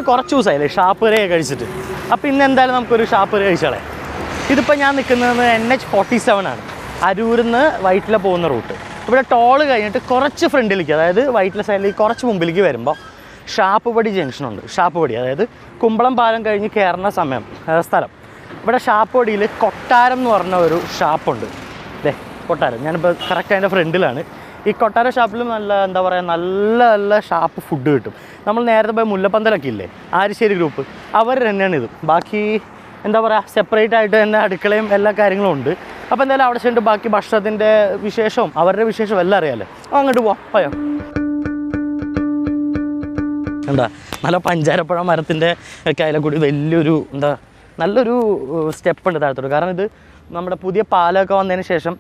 കുറച്ച് ദിവസമായില്ലേ ഷാപ്പ് കറിയൊക്കെ കഴിച്ചിട്ട്. അപ്പോൾ ഇന്ന് എന്തായാലും നമുക്കൊരു ഷാപ്പ് കറി കഴിച്ചാളെ. ഇതിപ്പോൾ ഞാൻ നിൽക്കുന്നത് NH47 ആണ്, അരൂരിൽ നിന്ന് വൈറ്റില പോകുന്ന റൂട്ട്. ഇവിടെ ടോള് കഴിഞ്ഞിട്ട് കുറച്ച് ഫ്രണ്ടിലേക്ക്, അതായത് വൈറ്റില സൈഡിലേക്ക് കുറച്ച് മുമ്പിലേക്ക് വരുമ്പോൾ ഷാപ്പുപടി ജംഗ്ഷനുണ്ട്. ഷാപ്പുപടി അതായത് കുമ്പളം പാലം കഴിഞ്ഞ് കയറുന്ന സ്ഥലം. ഇവിടെ ഷാപ്പുപടിയിൽ കൊട്ടാരം എന്ന് പറഞ്ഞ ഒരു ഷാപ്പുണ്ട്. അല്ലേ, കൊട്ടാരം. ഞാനിപ്പോൾ കറക്റ്റ് അതിൻ്റെ ഫ്രണ്ടിലാണ്. ഈ കൊട്ടാര ഷാപ്പിലും നല്ല എന്താ പറയുക, നല്ല നല്ല ഷാപ്പ് ഫുഡ് കിട്ടും. നമ്മൾ നേരത്തെ പോയി മുല്ലപ്പന്തലൊക്കെ ഇല്ലേ, ആര്യശ്ശേരി ഗ്രൂപ്പ്, അവർ തന്നെയാണ് ഇതും. ബാക്കി എന്താ പറയുക, സെപ്പറേറ്റ് ആയിട്ട് തന്നെ അടുക്കളയും എല്ലാ കാര്യങ്ങളും ഉണ്ട്. അപ്പോൾ എന്തായാലും അവിടെ ചെന്നിട്ട് ബാക്കി ഭക്ഷണത്തിൻ്റെ വിശേഷവും അവരുടെ വിശേഷവും എല്ലാം അറിയാമല്ലോ. അങ്ങോട്ട് പോയോ. എന്താ നല്ല പഞ്ചാരപ്പഴ മരത്തിൻ്റെ ഒക്കെ അതിലെ കൂടി വലിയൊരു നല്ലൊരു സ്റ്റെപ്പ് ഉണ്ട് താഴത്തോട്ട്. കാരണം ഇത് നമ്മുടെ പുതിയ പാലമൊക്കെ വന്നതിന് ശേഷം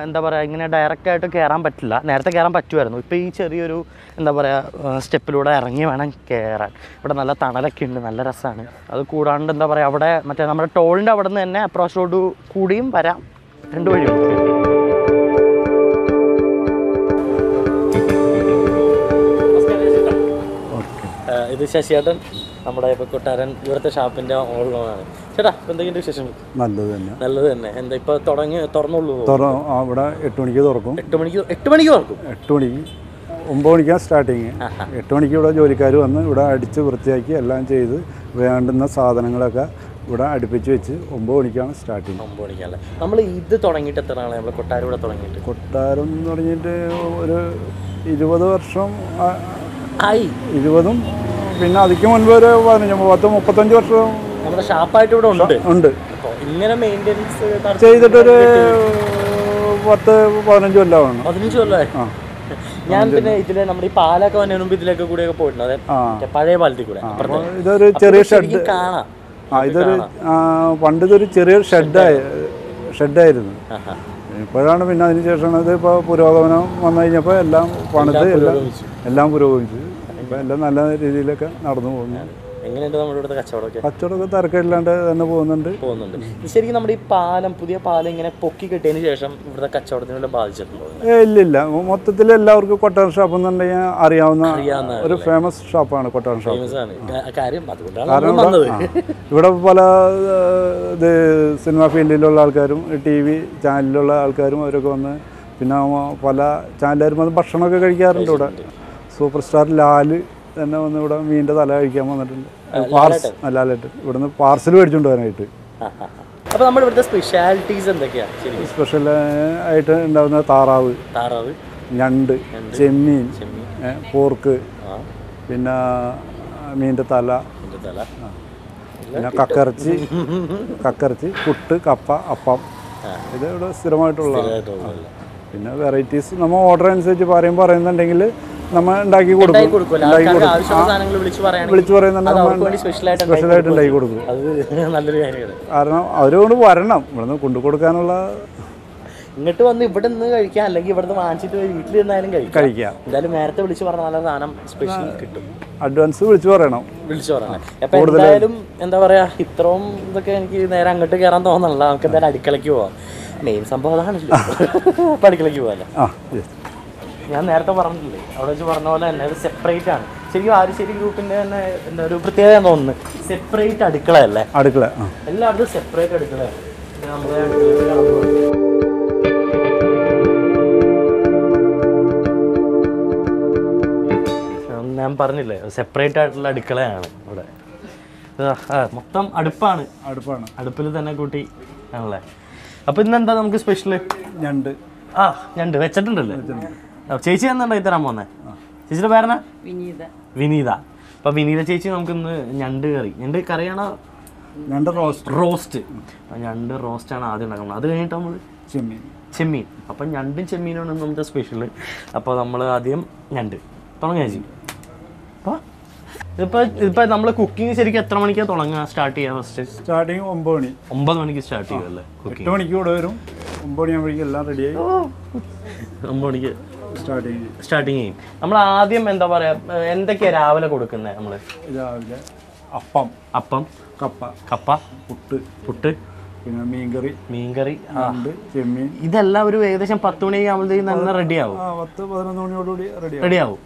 എന്താ പറയുക, ഇങ്ങനെ ഡയറക്റ്റായിട്ട് കയറാൻ പറ്റില്ല. നേരത്തെ കയറാൻ പറ്റുമായിരുന്നു. ഇപ്പോൾ ഈ ചെറിയൊരു എന്താ പറയുക സ്റ്റെപ്പിലൂടെ ഇറങ്ങി വേണം കയറാൻ. ഇവിടെ നല്ല തണലൊക്കെ ഉണ്ട്, നല്ല രസമാണ്. അത് കൂടാണ്ട് എന്താ പറയുക, അവിടെ മറ്റേ നമ്മുടെ ടോളിൻ്റെ അവിടെ നിന്ന് തന്നെ അപ്രോച്ച് റോഡ് കൂടിയും വരാം, 2 വഴിയുണ്ട്. ഇത് ശശിയേട്ടൻ, നമ്മുടെ ഇപ്പോൾ കൊട്ടാരൻ ഇവിടുത്തെ ഷാപ്പിൻ്റെ ഓണറാണ്. ചേട്ടാ, എന്തെങ്കിലും വിശേഷം? നല്ലത് തന്നെ. നല്ലത് തന്നെ. എന്താ ഇപ്പോൾ തുറന്നുള്ളൂ? ഇവിടെ 8 മണിക്ക് തുറക്കും. 8 മണിക്ക് തുറക്കും. 8 മണിക്ക് 9 മണിക്കാണ് സ്റ്റാർട്ടിങ്. 8 മണിക്ക് ഇവിടെ ജോലിക്കാർ വന്ന് ഇവിടെ അടിച്ച് വൃത്തിയാക്കി എല്ലാം ചെയ്ത് വേണ്ടുന്ന സാധനങ്ങളൊക്കെ ഇവിടെ അടുപ്പിച്ച് വെച്ച് 9 മണിക്കാണ് സ്റ്റാർട്ടിങ്. 9 മണിക്കല്ലേ. നമ്മൾ ഇത് തുടങ്ങിയിട്ട് എത്ര നാളെ? നമ്മൾ കൊട്ടാരം ഇവിടെ തുടങ്ങിയിട്ട്? കൊട്ടാരം തുടങ്ങിയിട്ട് ഒരു 20 വർഷം ആയി. 20ഉം പിന്നെ അതിക്ക് മുൻപ് ഒരു 15-35 വർഷം നമ്മുടെ ഷാപ്പായിട്ട് ഇവിടെ ഉണ്ട്. ഇങ്ങനെ മെയിൻ്റെനൻസ് ചെയ്തിട്ടൊരു 10-15 കൊല്ലമാണ്. 15 കൊല്ലമായി. ഞാൻ പിന്നെ ഇതിലെ നമ്മുടെ ഈ പാലൊക്കെ വന്നതിന് മുമ്പ് ഇതിലേക്ക് കൂടെയൊക്കെ പോയിട്ടുണ്ട്. അതെ, പഴയ പാലത്തിൽ കൂടെ. ഇതൊരു ചെറിയ ഷെഡ് കാണാം. പണ്ട് ഇതൊരു ചെറിയൊരു ഷെഡായിരുന്നു. ഇപ്പോഴാണ് പിന്നെ അതിന് ശേഷമാണ് ഇത് ഇപ്പോൾ പുരോഗമനം വന്നു കഴിഞ്ഞപ്പോൾ എല്ലാം പണിത് എല്ലാം പുരോഗമിച്ചു. ഇപ്പം എല്ലാം നല്ല രീതിയിലൊക്കെ നടന്നു പോകുന്നു. എങ്ങനെയുണ്ട് നമ്മുടെ ഇവിടുത്തെ കച്ചവടമൊക്കെ തിരക്കില്ലാണ്ട് തന്നെ പോകുന്നുണ്ട്. ശരിക്കും നമ്മുടെ ഈ പുതിയ പാലം ഇങ്ങനെ പൊക്കി കിട്ടിയതിന് ശേഷം ഇവിടുത്തെ കച്ചവടത്തിനെല്ലാം ബാധിച്ചിട്ടുണ്ടോ? ഇല്ലില്ല, മൊത്തത്തിൽ എല്ലാവർക്കും കൊട്ടാരം ഷാപ്പ് എന്നുണ്ടെങ്കിൽ അറിയാവുന്ന ഒരു ഫേമസ് ഷാപ്പാണ് കൊട്ടാരം ഷാപ്പ്. കാരണം ഇവിടെ പല സിനിമ ഫീൽഡിലുള്ള ആൾക്കാരും TV ചാനലിലുള്ള ആൾക്കാരും അവരൊക്കെ വന്ന്, പിന്നെ പല ചാനലുകാരും വന്ന് ഭക്ഷണമൊക്കെ കഴിക്കാറുണ്ട്. ഇവിടെ സൂപ്പർ സ്റ്റാർ ലാല് തന്നെ വന്ന് ഇവിടെ മീനിൻ്റെ തല കഴിക്കാൻ വന്നിട്ടുണ്ട്. ലാലേട്ട് ഇവിടുന്ന് പാർസൽ മേടിച്ചുകൊണ്ട് വരാനായിട്ട്. അപ്പോൾ നമ്മുടെ ഇവിടുത്തെ സ്പെഷ്യാലിറ്റീസ് എന്തൊക്കെയാണ്? സ്പെഷ്യൽ ആയിട്ട് ഉണ്ടാകുന്ന താറാവ്, ഞണ്ട്, ചെമ്മീൻ, പോർക്ക്, പിന്നെ മീനിൻ്റെ തല, പിന്നെ കക്കറച്ചി, പുട്ട്, കപ്പ, അപ്പം. ഇത് ഇവിടെ സ്ഥിരമായിട്ടുള്ള. പിന്നെ വെറൈറ്റീസ് നമ്മൾ ഓർഡർ അനുസരിച്ച് പറയുന്നുണ്ടെങ്കിൽ നമ്മൾ ഉണ്ടാക്കി കൊടുക്കും. വിളിച്ചു പറയുന്നുണ്ട്, സ്പെഷ്യലായിട്ട് ഉണ്ടാക്കി കൊടുക്കും. കാരണം അവരോട് വരണം, ഇവിടുന്ന് കൊണ്ടു കൊടുക്കാനുള്ള. ഇങ്ങോട്ട് വന്ന് ഇവിടെ നിന്ന് കഴിക്കാം, അല്ലെങ്കിൽ ഇവിടുന്ന് വാങ്ങിച്ചിട്ട് വീട്ടിൽ നിന്നാലും കഴിക്കാം. എന്തായാലും നേരത്തെ വിളിച്ച് പറഞ്ഞ നല്ല സാധനം സ്പെഷ്യൽ കിട്ടും. അഡ്വാൻസ് വിളിച്ചു പറയണം. അപ്പൊ എന്തായാലും എന്താ പറയാ, ഇത്രയും ഇതൊക്കെ എനിക്ക് നേരെ അങ്ങോട്ട് കയറാൻ തോന്നണല്ലോ. നമുക്ക് എന്തായാലും അടുക്കളയ്ക്ക് പോവാം. മെയിൻ സംഭവം അതാണല്ലോ. അപ്പൊ അടുക്കളയ്ക്ക് പോകാല്ലേ? ഞാൻ നേരത്തെ പറഞ്ഞില്ലേ, അവിടെ വെച്ച് പറഞ്ഞ പോലെ തന്നെ ഇത് സെപ്പറേറ്റ് ആണ്. ശരിക്കും ആര്യശ്ശേരി ഗ്രൂപ്പിന്റെ തന്നെ എന്താ ഒരു പ്രത്യേകത തോന്നുന്നു, സെപ്പറേറ്റ് അടുക്കളയല്ലേ? അടുക്കള എല്ലായിടത്തും സെപ്പറേറ്റ് അടുക്കളയാണ്. നമ്മുടെ ഞാൻ പറഞ്ഞില്ലേ, സെപ്പറേറ്റ് ആയിട്ടുള്ള അടുക്കളയാണ് ഇവിടെ. മൊത്തം അടുപ്പാണ്. അടുപ്പിൽ തന്നെ കൂട്ടി ആണല്ലേ. അപ്പോൾ ഇന്നെന്താ നമുക്ക് സ്പെഷ്യൽ? ഞണ്ട് വെച്ചിട്ടുണ്ടല്ലേ? ചേച്ചി എന്തായി തരാൻ പോന്നെ? ചേച്ചിയുടെ പേരെന്നാ? വിനീത. അപ്പൊ വിനീത ചേച്ചി നമുക്കിന്ന് ഞണ്ട് കറിയാണോ? ഞണ്ട് റോസ്റ്റ് ആണ് ആദ്യം ഉണ്ടാക്കുന്നത്. അത് കഴിഞ്ഞിട്ട് നമ്മൾ ചെമ്മീൻ. അപ്പം ഞണ്ടും ചെമ്മീനാണ് നമ്മുടെ സ്പെഷ്യൽ. അപ്പോൾ നമ്മൾ ആദ്യം ഞണ്ട് തുടങ്ങാം ചേച്ചി. അപ്പോൾ ഇപ്പൊ നമ്മള് കുക്കിംഗ് ശരിക്കും എത്ര മണിക്കാണ് തുടങ്ങുക, സ്റ്റാർട്ട് ചെയ്യാൻ? ഫസ്റ്റ് സ്റ്റാർട്ടിങ് 9 മണിക്ക് സ്റ്റാർട്ട് ചെയ്യും അല്ലേ? 8 മണിക്ക് ഇവിടെ വരും. 9 മണിയാകുമ്പോഴേക്കും എല്ലാം റെഡിയായി 9 മണിക്ക് സ്റ്റാർട്ടിങ് ചെയ്യും. നമ്മൾ ആദ്യം എന്താ പറയാ, എന്തൊക്കെയാ രാവിലെ കൊടുക്കുന്നത്? നമ്മള് രാവിലെ അപ്പം, കപ്പ, പുട്ട്, പിന്നെ മീൻകറി, ചെമ്മീൻ. ഇതെല്ലാം ഒരു ഏകദേശം 10 മണിയൊക്കെ ആകുമ്പോഴത്തേക്കും നല്ല റെഡിയാവും. 10-11 മണിയോടുകൂടി റെഡിയാവും.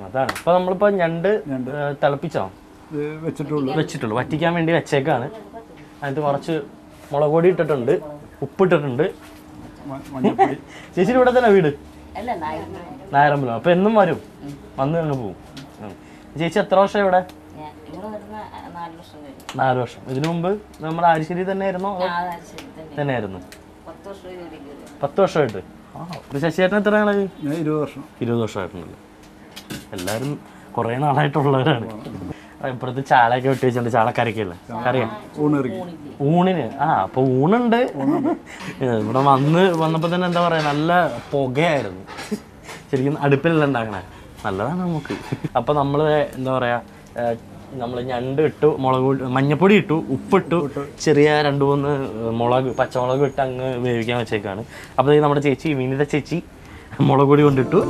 അതാണ്. അപ്പൊ നമ്മളിപ്പോ ഞണ്ട് തിളപ്പിച്ചോ? വെച്ചിട്ടുള്ളൂ. വറ്റിക്കാൻ വേണ്ടി വെച്ചേക്കാണ്. അതിനകത്ത് കുറച്ച് മുളക് പൊടി ഇട്ടിട്ടുണ്ട്, ഉപ്പിട്ടിട്ടുണ്ട്. ചേച്ചിയുടെ ഇവിടെ തന്നെ വീട്? നായരമ്പലം. അപ്പോൾ എന്നും വരും, വന്ന് അങ്ങ് പോവും. ചേച്ചി എത്ര വർഷം ഇവിടെ? 4 വർഷം. ഇതിനു മുമ്പ് നമ്മൾ ആരിശ്ശേരി തന്നെയായിരുന്നോ? തന്നെയായിരുന്നു. 10 വർഷമായിട്ട്. ശശിയേട്ടൻ എത്ര നാളായി? 20 വർഷമായിട്ടുണ്ടല്ലോ. എല്ലാവരും കുറേ നാളായിട്ടുള്ളവരാണ്. ഇപ്പുറത്ത് ചാളയൊക്കെ വെട്ടി വെച്ചിട്ടുണ്ട്, ചാളക്കരക്കല്ലേ കറിയാം ഊണിന്. അപ്പൊ ഊണുണ്ട്. ഇവിടെ വന്നപ്പോ തന്നെ എന്താ പറയാ, നല്ല പുകയായിരുന്നു. ശരിക്കും അടുപ്പിലല്ല ഉണ്ടാക്കണേ. നല്ലതാണ് നമുക്ക്. അപ്പൊ നമ്മള് എന്താ പറയാ, നമ്മൾ ഞണ്ട് ഇട്ടു, മഞ്ഞപ്പൊടി ഇട്ടു, ഉപ്പിട്ടു, ചെറിയ 2-3 പച്ചമുളക് ഇട്ട് അങ്ങ് വേവിക്കാൻ വെച്ചേക്കാണ്. അപ്പോൾ നമ്മുടെ ചേച്ചി വിനീത ചേച്ചി മുളക് പൊടി കൊണ്ടിട്ടു.